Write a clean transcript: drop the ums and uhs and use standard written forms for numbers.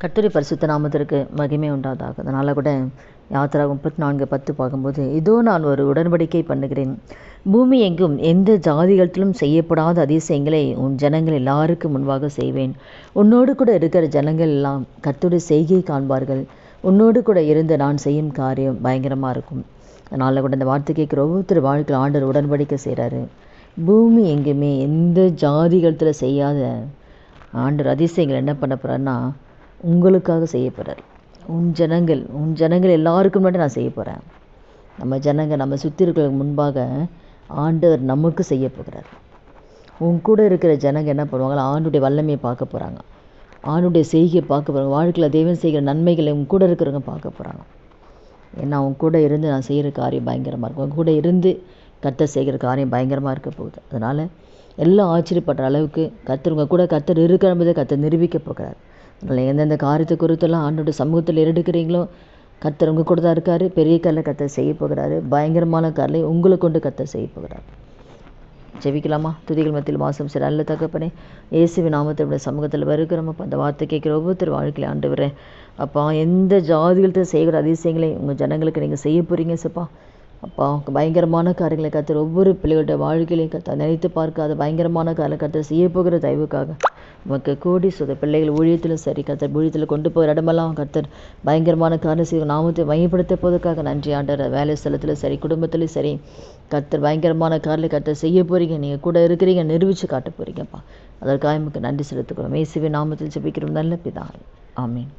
கர்த்தருடைய பரிசுத்த நாமத்திற்கு மகிமை உண்டாதாக. அதனால் கூட யாத்திரா 34:10 பார்க்கும்போது, இதோ நான் ஒரு உடன்படிக்கை பண்ணுகிறேன், பூமி எங்கும் எந்த ஜாதிகளிலும் செய்யப்படாத அதிசயங்களை உன் ஜனங்கள் எல்லாருக்கும் முன்பாக செய்வேன். உன்னோடு கூட இருக்கிற ஜனங்கள் எல்லாம் கர்த்தருடைய செய்கையை காண்பார்கள். உன்னோடு கூட இருந்து நான் செய்யும் காரியம் பயங்கரமாக இருக்கும். அதனால் கூட இந்த வார்த்தை கேட்குற ஒவ்வொருத்தர் வாழ்க்கையில் ஆண்டவர் உடன்படிக்கை செய்கிறாரு. பூமி எங்குமே எந்த ஜாதிகளத்தில் செய்யாத ஆண்டவர் அதிசயங்கள் என்ன பண்ண போகிறாருன்னா உங்களுக்காக செய்ய போகிறார். உன் ஜனங்கள் எல்லாருக்கும் மட்டும் நான் செய்ய போகிறேன். நம்ம ஜனங்கள் நம்ம சுற்றி இருக்கிற முன்பாக ஆண்டவர் நமக்கு செய்ய போகிறார். உன் கூட இருக்கிற ஜனங்கள் என்ன பண்ணுவாங்களா, ஆண்டுடைய வல்லமையை பார்க்க போகிறாங்க, ஆண்டுடைய செய்கையை பார்க்க போகிறாங்க, வாழ்க்கையில் தேவன் செய்கிற நன்மைகளை உன் கூட இருக்கிறவங்க பார்க்க போகிறாங்க. ஏன்னா உன் கூட இருந்து நான் செய்கிற காரியம் பயங்கரமாக இருக்கும். உன் கூட இருந்து கர்த்தர் செய்கிற காரியம் பயங்கரமாக இருக்க போகுது. அதனால் எல்லாம் ஆச்சரியப்படுற அளவுக்கு கர்த்தர் இருக்கிற கர்த்தர் நிரூபிக்க போகிறார். அதனால் எந்தெந்த காரியத்தை குறித்தெல்லாம் ஆண்டோட சமூகத்தில் எடுக்கிறீங்களோ கர்த்தர் உங்கள் கூட தான் இருக்கார். பெரிய காரில் கர்த்தர் செய்ய போகிறாரு. பயங்கரமான காரில் உங்களை கொண்டு கர்த்தர் செய்ய போகிறார். ஜெபிக்கலாமா? துதிகள் மத்தியில் வாசம் சரி நல்ல தகப்பனே, இயேசுவின் நாமத்தில் சமூகத்தில் வருகிறோமப்பா. அந்த வார்த்தை கேட்குற ஒவ்வொருத்தர் வாழ்க்கையில் ஆண்டவரே அப்பா, எந்த ஜாதிகள்கிட்ட செய்கிற அதிசயங்களை உங்கள் ஜனங்களுக்கு நீங்கள் செய்ய போகிறீங்க சப்பா. அப்பா, பயங்கரமான காரியங்களை கர்த்தர் ஒவ்வொரு பிள்ளைகளோட வாழ்க்கையிலையும் கர்த்தர் நினைத்து பார்க்காத பயங்கரமான காரியம் கர்த்தர் செய்ய போகிற தயவுக்காக உமக்கு கோடி சுத. பிள்ளைகள் ஊழியத்திலும் சரி, கர்த்தர் ஊழியத்தில் கொண்டு போகிற இடமெல்லாம் கர்த்தர் பயங்கரமான காரியம் செய்ய நாமத்தை மையப்படுத்த போவதற்காக நன்றி ஆண்டவர். வேலை ஸ்தலத்திலும் சரி, குடும்பத்திலும் சரி, கர்த்தர் பயங்கரமான காரியம் கர்த்தர் செய்ய போகிறீங்க. நீங்கள் கூட இருக்கிறீங்க, நிரூபித்து காட்ட போகிறீங்கப்பா. அதற்காக நமக்கு நன்றி செலுத்துக்கிறோம். இயேசுவின் நாமத்தில் ஜெபிக்கிறோம் நல்ல பிதாவே, ஆமென்.